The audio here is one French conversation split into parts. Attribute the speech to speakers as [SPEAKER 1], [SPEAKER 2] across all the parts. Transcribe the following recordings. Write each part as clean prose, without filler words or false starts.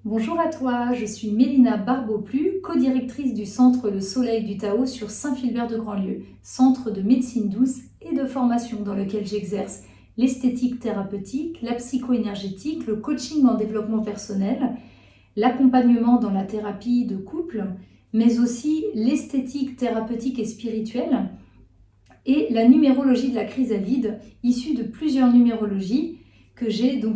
[SPEAKER 1] Bonjour à toi, je suis Mélina Barboplu, co-directrice du Centre Le Soleil du Tao sur Saint-Philbert-de-Grandlieu, centre de médecine douce et de formation dans lequel j'exerce l'esthétique thérapeutique, la psycho-énergétique, le coaching en développement personnel, l'accompagnement dans la thérapie de couple, mais aussi l'esthétique thérapeutique et spirituelle et la numérologie de la chrysalide, issue de plusieurs numérologies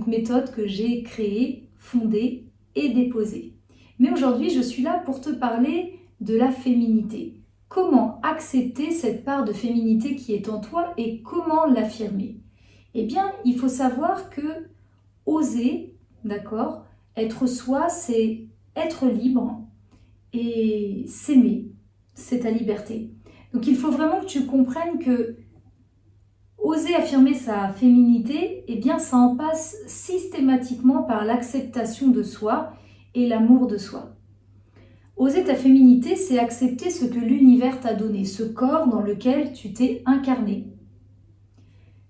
[SPEAKER 1] méthodes que j'ai créées, fondées et déposée. Mais aujourd'hui, je suis là pour te parler de la féminité. Comment accepter cette part de féminité qui est en toi et comment l'affirmer? Eh bien, il faut savoir que oser, d'accord, être soi, c'est être libre et s'aimer, c'est ta liberté. Donc il faut vraiment que tu comprennes que oser affirmer sa féminité, eh bien ça en passe systématiquement par l'acceptation de soi et l'amour de soi. Oser ta féminité, c'est accepter ce que l'univers t'a donné, ce corps dans lequel tu t'es incarné.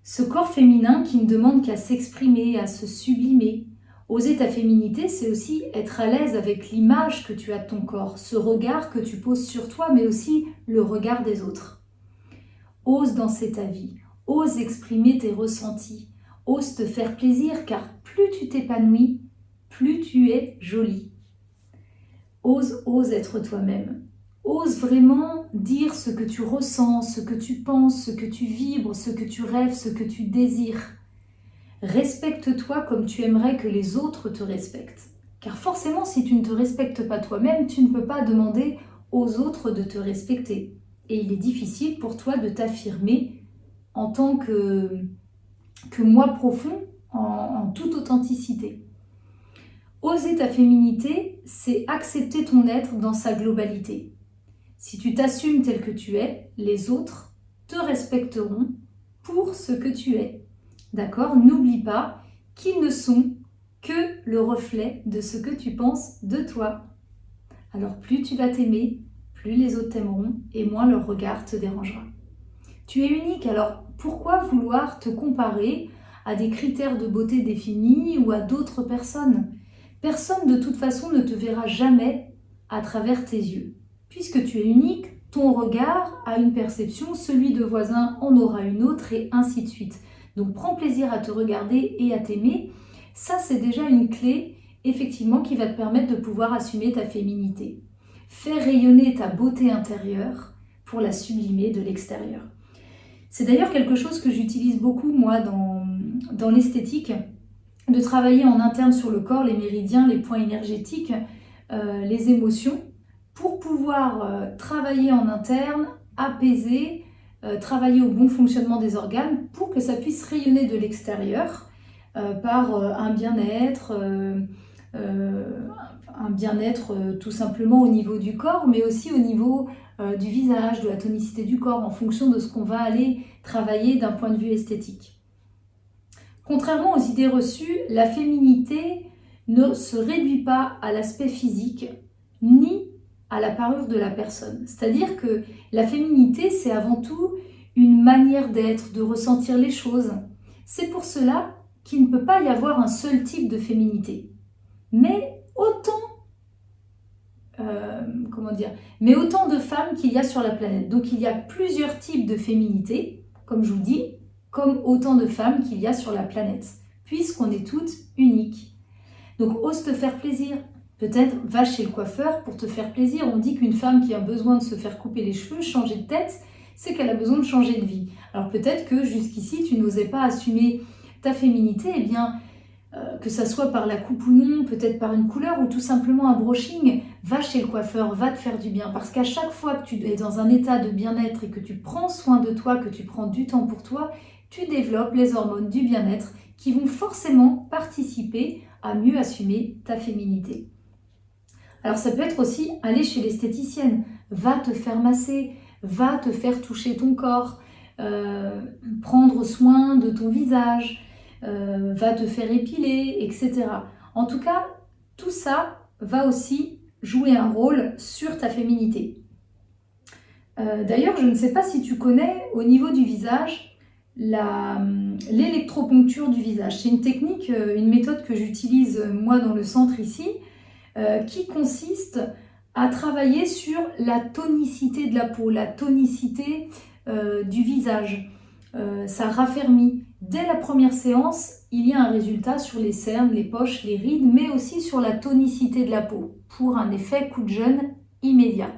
[SPEAKER 1] Ce corps féminin qui ne demande qu'à s'exprimer, à se sublimer. Oser ta féminité, c'est aussi être à l'aise avec l'image que tu as de ton corps, ce regard que tu poses sur toi, mais aussi le regard des autres. Ose danser ta vie. Ose exprimer tes ressentis, ose te faire plaisir car plus tu t'épanouis, plus tu es jolie. Ose être toi-même. Ose vraiment dire ce que tu ressens, ce que tu penses, ce que tu vibres, ce que tu rêves, ce que tu désires. Respecte-toi comme tu aimerais que les autres te respectent. Car forcément, si tu ne te respectes pas toi-même, tu ne peux pas demander aux autres de te respecter. Et il est difficile pour toi de t'affirmer en tant que moi profond, en toute authenticité. Oser ta féminité, c'est accepter ton être dans sa globalité. Si tu t'assumes tel que tu es, les autres te respecteront pour ce que tu es. D'accord? N'oublie pas qu'ils ne sont que le reflet de ce que tu penses de toi. Alors plus tu vas t'aimer, plus les autres t'aimeront et moins leur regard te dérangera. Tu es unique, alors pourquoi vouloir te comparer à des critères de beauté définis ou à d'autres personnes? Personne de toute façon ne te verra jamais à travers tes yeux. Puisque tu es unique, ton regard a une perception, celui de voisin en aura une autre et ainsi de suite. Donc prends plaisir à te regarder et à t'aimer. Ça, c'est déjà une clé, effectivement, qui va te permettre de pouvoir assumer ta féminité. Fais rayonner ta beauté intérieure pour la sublimer de l'extérieur. C'est d'ailleurs quelque chose que j'utilise beaucoup, moi, dans l'esthétique, de travailler en interne sur le corps, les méridiens, les points énergétiques, les émotions, pour pouvoir travailler en interne, apaiser, travailler au bon fonctionnement des organes, pour que ça puisse rayonner de l'extérieur par un bien-être, tout simplement au niveau du corps, mais aussi au niveau du visage, de la tonicité du corps, en fonction de ce qu'on va aller travailler d'un point de vue esthétique. Contrairement aux idées reçues, la féminité ne se réduit pas à l'aspect physique, ni à la parure de la personne. C'est-à-dire que la féminité, c'est avant tout une manière d'être, de ressentir les choses. C'est pour cela qu'il ne peut pas y avoir un seul type de féminité. Mais autant de femmes qu'il y a sur la planète. Donc il y a plusieurs types de féminité, comme je vous dis, comme autant de femmes qu'il y a sur la planète, puisqu'on est toutes uniques. Donc ose te faire plaisir. Peut-être va chez le coiffeur pour te faire plaisir. On dit qu'une femme qui a besoin de se faire couper les cheveux, changer de tête, c'est qu'elle a besoin de changer de vie. Alors peut-être que jusqu'ici tu n'osais pas assumer ta féminité, eh bien que ça soit par la coupe ou non, peut-être par une couleur ou tout simplement un brushing, va chez le coiffeur, va te faire du bien. Parce qu'à chaque fois que tu es dans un état de bien-être et que tu prends soin de toi, que tu prends du temps pour toi, tu développes les hormones du bien-être qui vont forcément participer à mieux assumer ta féminité. Alors ça peut être aussi aller chez l'esthéticienne, va te faire masser, va te faire toucher ton corps, prendre soin de ton visage, va te faire épiler, etc. En tout cas, tout ça va aussi jouer un rôle sur ta féminité. D'ailleurs, je ne sais pas si tu connais, au niveau du visage, l'électroponcture du visage. C'est une technique, une méthode que j'utilise moi dans le centre ici, qui consiste à travailler sur la tonicité de la peau, la tonicité du visage. Ça raffermit. Dès la première séance, il y a un résultat sur les cernes, les poches, les rides, mais aussi sur la tonicité de la peau, pour un effet coup de jeune immédiat.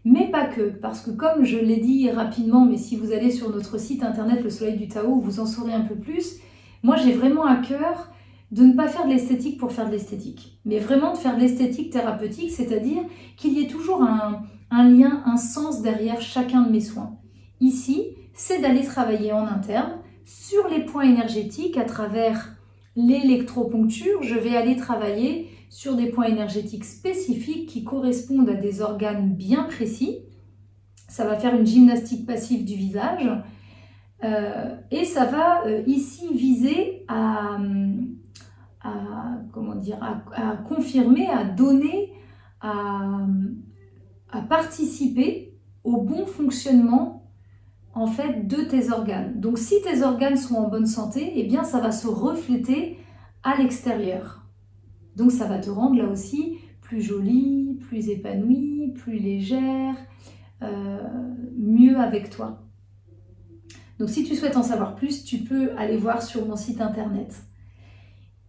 [SPEAKER 1] Mais pas que, parce que comme je l'ai dit rapidement, mais si vous allez sur notre site internet Le Soleil du Tao, vous en saurez un peu plus, moi j'ai vraiment à cœur de ne pas faire de l'esthétique pour faire de l'esthétique, mais vraiment de faire de l'esthétique thérapeutique, c'est-à-dire qu'il y ait toujours un lien, un sens derrière chacun de mes soins. Ici, c'est d'aller travailler en interne sur les points énergétiques à travers l'électroponcture. Je vais aller travailler sur des points énergétiques spécifiques qui correspondent à des organes bien précis. Ça va faire une gymnastique passive du visage et ça va ici viser à confirmer, à donner, à participer au bon fonctionnement en fait de tes organes. Donc si tes organes sont en bonne santé, eh bien ça va se refléter à l'extérieur. Donc ça va te rendre là aussi plus jolie, plus épanouie, plus légère, mieux avec toi. Donc si tu souhaites en savoir plus, tu peux aller voir sur mon site internet.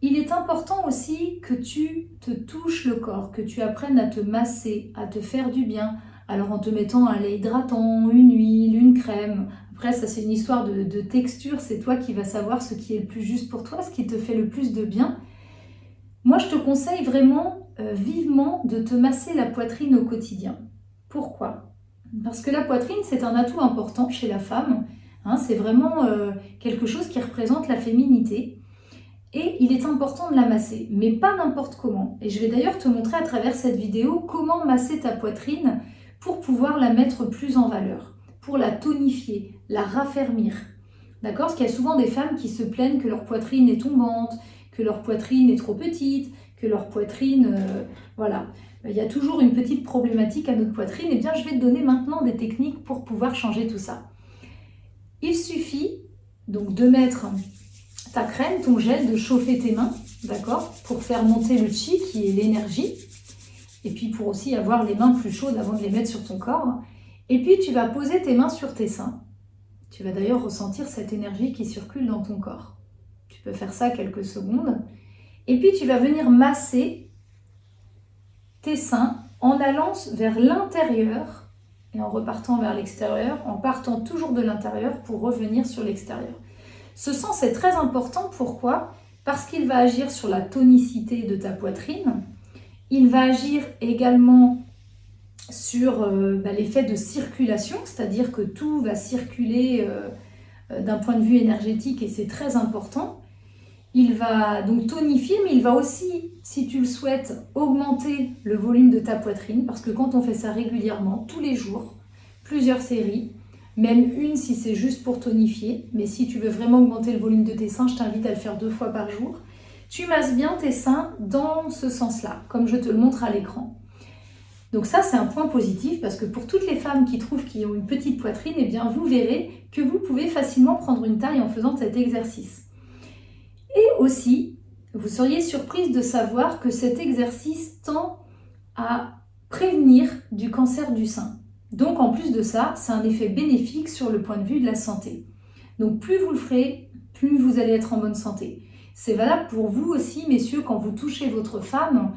[SPEAKER 1] Il est important aussi que tu te touches le corps, que tu apprennes à te masser, à te faire du bien. Alors en te mettant un lait hydratant, une huile, une crème. Après ça c'est une histoire de texture, c'est toi qui vas savoir ce qui est le plus juste pour toi, ce qui te fait le plus de bien. Moi je te conseille vraiment vivement de te masser la poitrine au quotidien. Pourquoi ? Parce que la poitrine c'est un atout important chez la femme. C'est vraiment quelque chose qui représente la féminité. Et il est important de la masser, mais pas n'importe comment. Et je vais d'ailleurs te montrer à travers cette vidéo comment masser ta poitrine pour pouvoir la mettre plus en valeur, pour la tonifier, la raffermir. D'accord ? Parce qu'il y a souvent des femmes qui se plaignent que leur poitrine est tombante, que leur poitrine est trop petite, que leur poitrine... voilà. Il y a toujours une petite problématique à notre poitrine. Eh bien, je vais te donner maintenant des techniques pour pouvoir changer tout ça. Il suffit donc de mettre ta crème, ton gel, de chauffer tes mains, d'accord, pour faire monter le chi, qui est l'énergie, et puis pour aussi avoir les mains plus chaudes avant de les mettre sur ton corps. Et puis tu vas poser tes mains sur tes seins. Tu vas d'ailleurs ressentir cette énergie qui circule dans ton corps. Tu peux faire ça quelques secondes. Et puis tu vas venir masser tes seins en allant vers l'intérieur et en repartant vers l'extérieur, en partant toujours de l'intérieur pour revenir sur l'extérieur. Ce sens est très important, pourquoi ? Parce qu'il va agir sur la tonicité de ta poitrine, il va agir également sur l'effet de circulation, c'est-à-dire que tout va circuler d'un point de vue énergétique et c'est très important. Il va donc tonifier, mais il va aussi, si tu le souhaites, augmenter le volume de ta poitrine, parce que quand on fait ça régulièrement, tous les jours, plusieurs séries, même une si c'est juste pour tonifier, mais si tu veux vraiment augmenter le volume de tes seins, je t'invite à le faire 2 fois par jour. Tu masses bien tes seins dans ce sens-là, comme je te le montre à l'écran. Donc ça, c'est un point positif, parce que pour toutes les femmes qui trouvent qu'ils ont une petite poitrine, eh bien vous verrez que vous pouvez facilement prendre une taille en faisant cet exercice. Et aussi, vous seriez surprise de savoir que cet exercice tend à prévenir du cancer du sein. Donc en plus de ça, c'est un effet bénéfique sur le point de vue de la santé. Donc plus vous le ferez, plus vous allez être en bonne santé. C'est valable pour vous aussi, messieurs, quand vous touchez votre femme,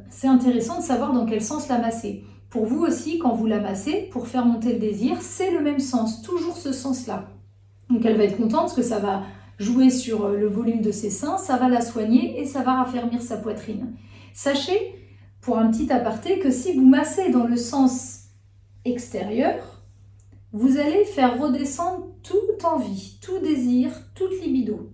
[SPEAKER 1] c'est intéressant de savoir dans quel sens la masser. Pour vous aussi, quand vous la massez, pour faire monter le désir, c'est le même sens, toujours ce sens-là. Donc elle va être contente parce que ça va jouer sur le volume de ses seins, ça va la soigner et ça va raffermir sa poitrine. Sachez, pour un petit aparté, que si vous massez dans le sens extérieur, vous allez faire redescendre toute envie, tout désir, toute libido.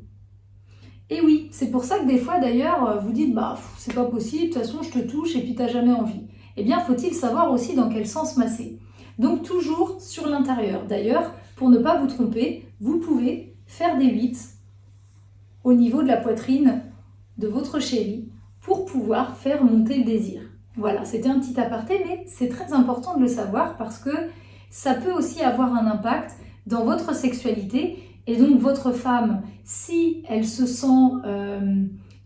[SPEAKER 1] Et oui, c'est pour ça que des fois d'ailleurs, vous dites « c'est pas possible, de toute façon je te touche et puis t'as jamais envie ». Eh bien, faut-il savoir aussi dans quel sens masser. Donc toujours sur l'intérieur. D'ailleurs, pour ne pas vous tromper, vous pouvez faire des 8 au niveau de la poitrine de votre chéri pour pouvoir faire monter le désir. Voilà, c'était un petit aparté, mais c'est très important de le savoir parce que ça peut aussi avoir un impact dans votre sexualité. Et donc votre femme, si elle se sent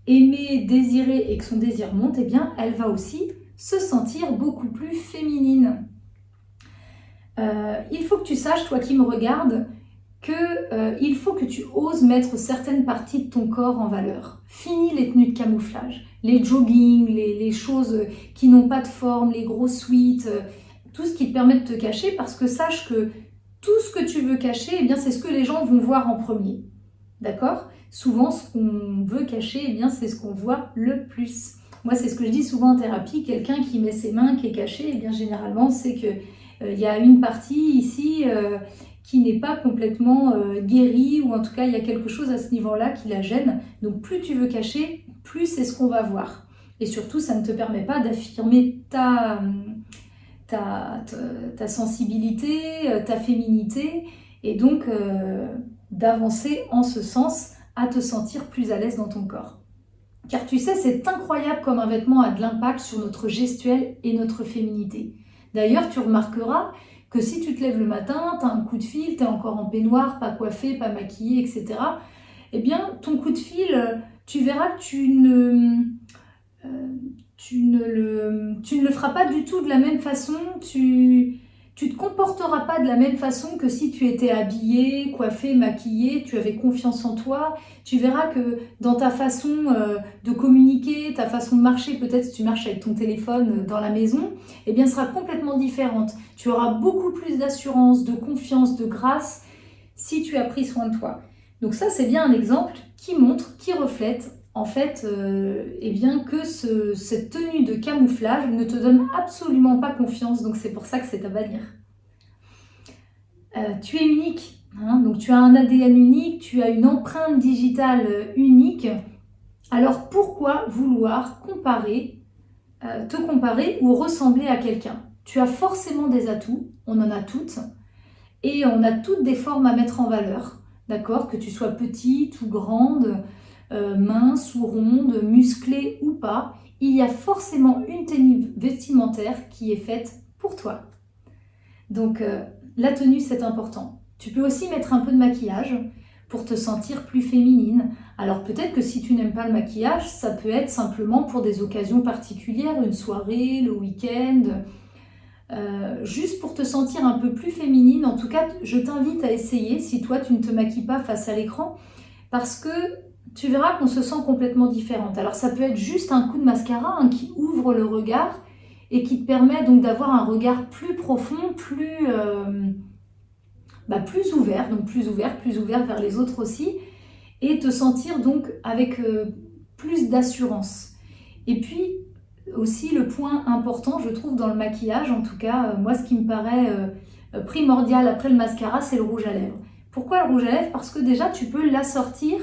[SPEAKER 1] aimée, désirée et que son désir monte, eh bien, elle va aussi se sentir beaucoup plus féminine. Il faut que tu saches, toi qui me regardes, il faut que tu oses mettre certaines parties de ton corps en valeur. Fini les tenues de camouflage, les joggings, les choses qui n'ont pas de forme, les gros sweats, tout ce qui te permet de te cacher, parce que sache que tout ce que tu veux cacher, eh bien, c'est ce que les gens vont voir en premier. D'accord ? Souvent, ce qu'on veut cacher, eh bien, c'est ce qu'on voit le plus. Moi, c'est ce que je dis souvent en thérapie, quelqu'un qui met ses mains, qui est caché, eh bien, généralement, c'est que y a une partie ici qui n'est pas complètement guérie, ou en tout cas il y a quelque chose à ce niveau-là qui la gêne. Donc plus tu veux cacher, plus c'est ce qu'on va voir. Et surtout, ça ne te permet pas d'affirmer ta sensibilité, ta féminité, et donc d'avancer en ce sens à te sentir plus à l'aise dans ton corps. Car tu sais, c'est incroyable comme un vêtement a de l'impact sur notre gestuelle et notre féminité. D'ailleurs, tu remarqueras que si tu te lèves le matin, tu as un coup de fil, tu es encore en peignoir, pas coiffé, pas maquillé, etc. Eh bien, ton coup de fil, tu verras que tu ne le feras pas du tout de la même façon, tu te comporteras pas de la même façon que si tu étais habillée, coiffée, maquillée, tu avais confiance en toi. Tu verras que dans ta façon de communiquer, ta façon de marcher, peut-être si tu marches avec ton téléphone dans la maison, eh bien, sera complètement différente. Tu auras beaucoup plus d'assurance, de confiance, de grâce si tu as pris soin de toi. Donc ça, c'est bien un exemple qui montre, qui reflète en fait, eh bien que cette tenue de camouflage ne te donne absolument pas confiance, donc c'est pour ça que c'est à bannir. Tu es unique, hein, donc tu as un ADN unique, tu as une empreinte digitale unique, alors pourquoi vouloir te comparer ou ressembler à quelqu'un ? Tu as forcément des atouts, on en a toutes, et on a toutes des formes à mettre en valeur, d'accord ? Que tu sois petite ou grande, mince ou ronde, musclée ou pas, il y a forcément une tenue vestimentaire qui est faite pour toi. Donc la tenue, c'est important. Tu peux aussi mettre un peu de maquillage pour te sentir plus féminine. Alors peut-être que si tu n'aimes pas le maquillage, ça peut être simplement pour des occasions particulières, une soirée, le week-end, juste pour te sentir un peu plus féminine. En tout cas, je t'invite à essayer si toi tu ne te maquilles pas face à l'écran, parce que tu verras qu'on se sent complètement différente. Alors ça peut être juste un coup de mascara qui ouvre le regard et qui te permet donc d'avoir un regard plus profond, plus ouvert, donc plus ouvert vers les autres aussi, et te sentir donc avec plus d'assurance. Et puis aussi le point important, je trouve, dans le maquillage, en tout cas, moi ce qui me paraît primordial après le mascara, c'est le rouge à lèvres. Pourquoi le rouge à lèvres ? Parce que déjà tu peux l'assortir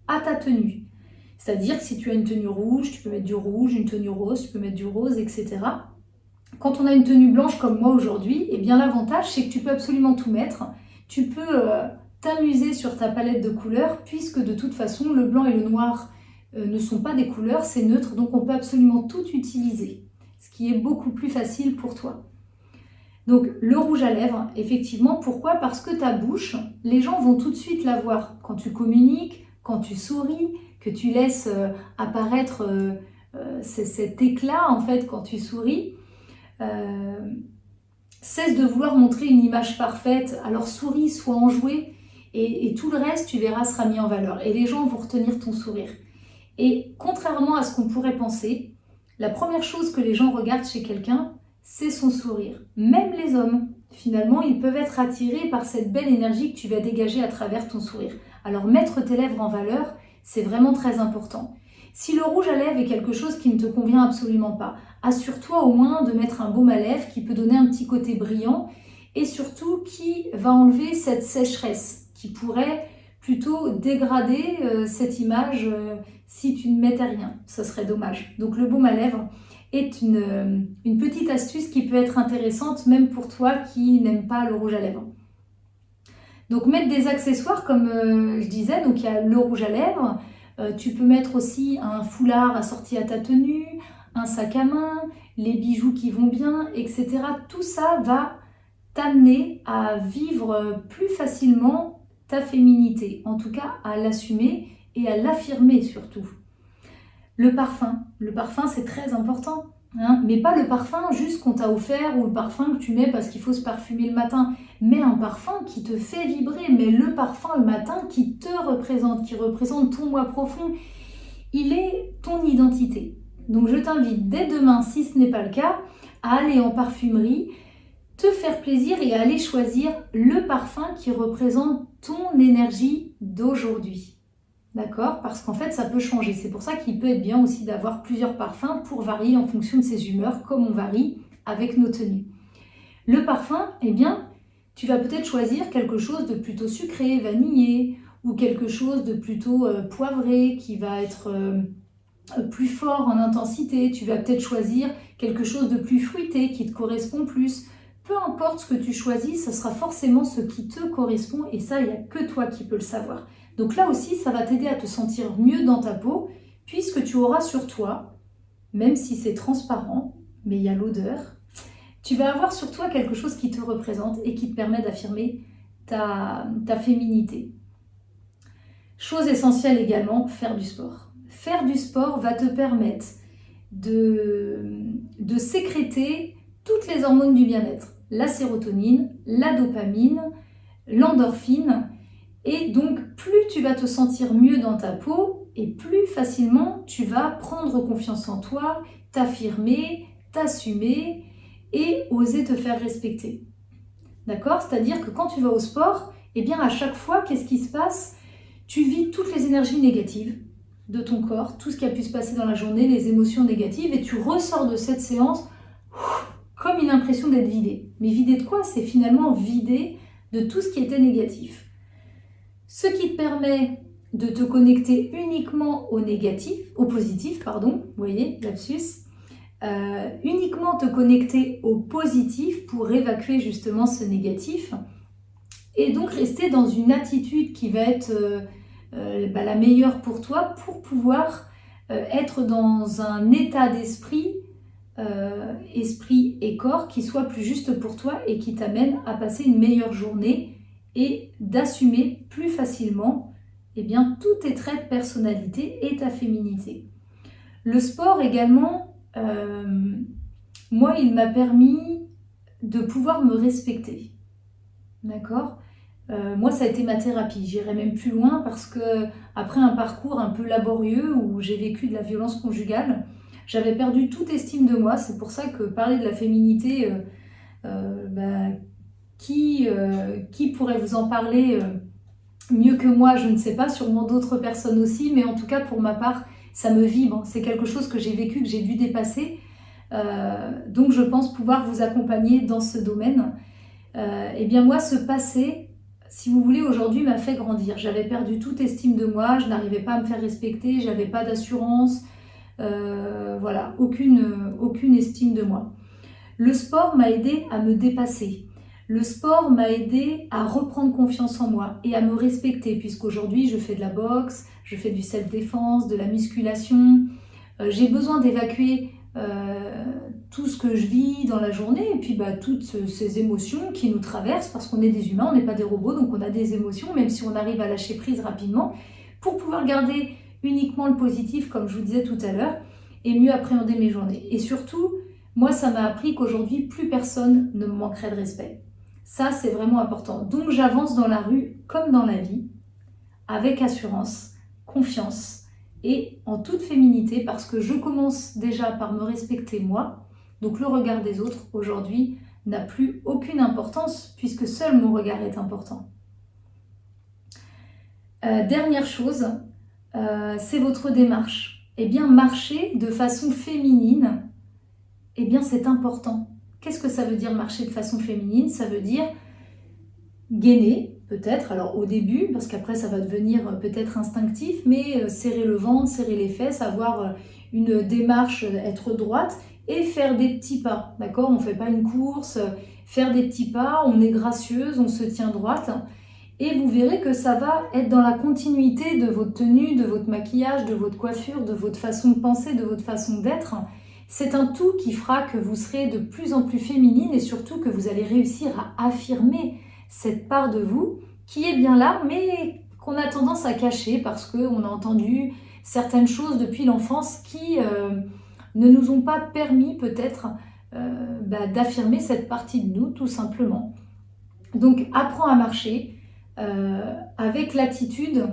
[SPEAKER 1] à ta tenue. C'est-à-dire que si tu as une tenue rouge, tu peux mettre du rouge, une tenue rose, tu peux mettre du rose, etc. Quand on a une tenue blanche comme moi aujourd'hui, eh bien l'avantage c'est que tu peux absolument tout mettre. Tu peux t'amuser sur ta palette de couleurs, puisque de toute façon le blanc et le noir ne sont pas des couleurs, c'est neutre, donc on peut absolument tout utiliser, ce qui est beaucoup plus facile pour toi. Donc le rouge à lèvres, effectivement, pourquoi ? Parce que ta bouche, les gens vont tout de suite la voir quand tu communiques, quand tu souris, que tu laisses apparaître cet éclat en fait quand tu souris. Cesse de vouloir montrer une image parfaite, alors souris, sois enjoué, et tout le reste, tu verras, sera mis en valeur. Et les gens vont retenir ton sourire. Et contrairement à ce qu'on pourrait penser, la première chose que les gens regardent chez quelqu'un, c'est son sourire. Même les hommes, finalement, ils peuvent être attirés par cette belle énergie que tu vas dégager à travers ton sourire. Alors mettre tes lèvres en valeur, c'est vraiment très important. Si le rouge à lèvres est quelque chose qui ne te convient absolument pas, assure-toi au moins de mettre un baume à lèvres qui peut donner un petit côté brillant et surtout qui va enlever cette sécheresse qui pourrait plutôt dégrader cette image si tu ne mettais rien. Ce serait dommage. Donc le baume à lèvres est une petite astuce qui peut être intéressante même pour toi qui n'aime pas le rouge à lèvres. Donc mettre des accessoires comme je disais, donc il y a le rouge à lèvres, tu peux mettre aussi un foulard assorti à ta tenue, un sac à main, les bijoux qui vont bien, etc. Tout ça va t'amener à vivre plus facilement ta féminité, en tout cas à l'assumer et à l'affirmer surtout. Le parfum c'est très important. Hein, mais pas le parfum juste qu'on t'a offert ou le parfum que tu mets parce qu'il faut se parfumer le matin. Mets un parfum qui te fait vibrer, mais le parfum le matin qui te représente, qui représente ton moi profond. Il est ton identité. Donc je t'invite dès demain, si ce n'est pas le cas, à aller en parfumerie, te faire plaisir et à aller choisir le parfum qui représente ton énergie d'aujourd'hui. D'accord? Parce qu'en fait, ça peut changer. C'est pour ça qu'il peut être bien aussi d'avoir plusieurs parfums pour varier en fonction de ses humeurs, comme on varie avec nos tenues. Le parfum, eh bien, tu vas peut-être choisir quelque chose de plutôt sucré, vanillé, ou quelque chose de plutôt poivré, qui va être plus fort en intensité. Tu vas peut-être choisir quelque chose de plus fruité, qui te correspond plus. Peu importe ce que tu choisis, ce sera forcément ce qui te correspond, et ça, il n'y a que toi qui peux le savoir. Donc là aussi, ça va t'aider à te sentir mieux dans ta peau, puisque tu auras sur toi, même si c'est transparent, mais il y a l'odeur, tu vas avoir sur toi quelque chose qui te représente et qui te permet d'affirmer ta féminité. Chose essentielle également, faire du sport. Faire du sport va te permettre de sécréter toutes les hormones du bien-être. La sérotonine, la dopamine, l'endorphine. Et donc, plus tu vas te sentir mieux dans ta peau et plus facilement tu vas prendre confiance en toi, t'affirmer, t'assumer et oser te faire respecter. D'accord? C'est-à-dire que quand tu vas au sport, eh bien à chaque fois, qu'est-ce qui se passe? Tu vis toutes les énergies négatives de ton corps, tout ce qui a pu se passer dans la journée, les émotions négatives, et tu ressors de cette séance comme une impression d'être vidé. Mais vidé de quoi? C'est finalement vidé de tout ce qui était négatif. Ce qui te permet de te connecter uniquement au positif, vous voyez, lapsus, uniquement te connecter au positif pour évacuer justement ce négatif et donc rester dans une attitude qui va être la meilleure pour toi pour pouvoir être dans un état d'esprit, esprit et corps qui soit plus juste pour toi et qui t'amène à passer une meilleure journée et d'assumer plus facilement tous tes traits de personnalité et ta féminité. Le sport également, moi, il m'a permis de pouvoir me respecter. D'accord ? Moi, ça a été ma thérapie. J'irai même plus loin parce que après un parcours un peu laborieux où j'ai vécu de la violence conjugale, j'avais perdu toute estime de moi. C'est pour ça que parler de la féminité, qui pourrait vous en parler mieux que moi, je ne sais pas, sûrement d'autres personnes aussi, mais en tout cas pour ma part, ça me vibre. C'est quelque chose que j'ai vécu, que j'ai dû dépasser. Donc je pense pouvoir vous accompagner dans ce domaine. Moi, ce passé, si vous voulez, aujourd'hui m'a fait grandir. J'avais perdu toute estime de moi, je n'arrivais pas à me faire respecter, j'avais pas d'assurance, aucune estime de moi. Le sport m'a aidé à me dépasser. Le sport m'a aidé à reprendre confiance en moi et à me respecter, puisqu'aujourd'hui je fais de la boxe, je fais du self-défense, de la musculation. J'ai besoin d'évacuer tout ce que je vis dans la journée et puis toutes ces émotions qui nous traversent parce qu'on est des humains, on n'est pas des robots, donc on a des émotions, même si on arrive à lâcher prise rapidement, pour pouvoir garder uniquement le positif, comme je vous disais tout à l'heure, et mieux appréhender mes journées. Et surtout, moi, ça m'a appris qu'aujourd'hui, plus personne ne me manquerait de respect. Ça, c'est vraiment important. Donc, j'avance dans la rue comme dans la vie, avec assurance, confiance et en toute féminité, parce que je commence déjà par me respecter moi. Donc, le regard des autres, aujourd'hui, n'a plus aucune importance, puisque seul mon regard est important. Dernière chose, c'est votre démarche. Marcher de façon féminine, c'est important. Qu'est-ce que ça veut dire marcher de façon féminine? Ça veut dire gainer, peut-être, alors au début, parce qu'après ça va devenir peut-être instinctif, mais serrer le ventre, serrer les fesses, avoir une démarche, être droite et faire des petits pas, d'accord? On ne fait pas une course, faire des petits pas, on est gracieuse, on se tient droite. Et vous verrez que ça va être dans la continuité de votre tenue, de votre maquillage, de votre coiffure, de votre façon de penser, de votre façon d'être. C'est un tout qui fera que vous serez de plus en plus féminine et surtout que vous allez réussir à affirmer cette part de vous qui est bien là, mais qu'on a tendance à cacher parce qu'on a entendu certaines choses depuis l'enfance qui ne nous ont pas permis peut-être d'affirmer cette partie de nous, tout simplement. Donc apprends à marcher avec l'attitude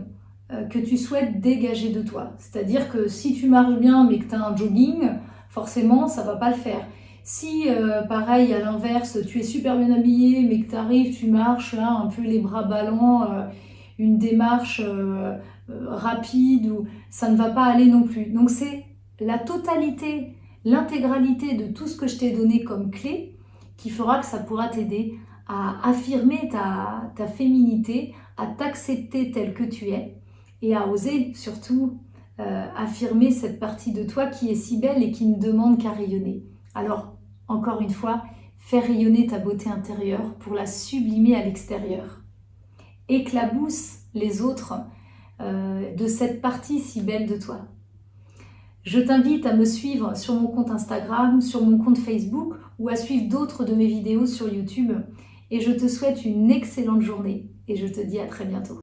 [SPEAKER 1] que tu souhaites dégager de toi. C'est-à-dire que si tu marches bien mais que tu as un jogging, forcément ça va pas le faire. Si pareil à l'inverse, tu es super bien habillé mais que tu arrives, tu marches là, un peu les bras ballants, une démarche rapide, ou ça ne va pas aller non plus. Donc c'est la totalité, l'intégralité de tout ce que je t'ai donné comme clé qui fera que ça pourra t'aider à affirmer ta féminité, à t'accepter telle que tu es et à oser surtout affirmer cette partie de toi qui est si belle et qui ne demande qu'à rayonner. Alors, encore une fois, fais rayonner ta beauté intérieure pour la sublimer à l'extérieur. Éclabousse les autres de cette partie si belle de toi. Je t'invite à me suivre sur mon compte Instagram, sur mon compte Facebook ou à suivre d'autres de mes vidéos sur YouTube. Et je te souhaite une excellente journée et je te dis à très bientôt.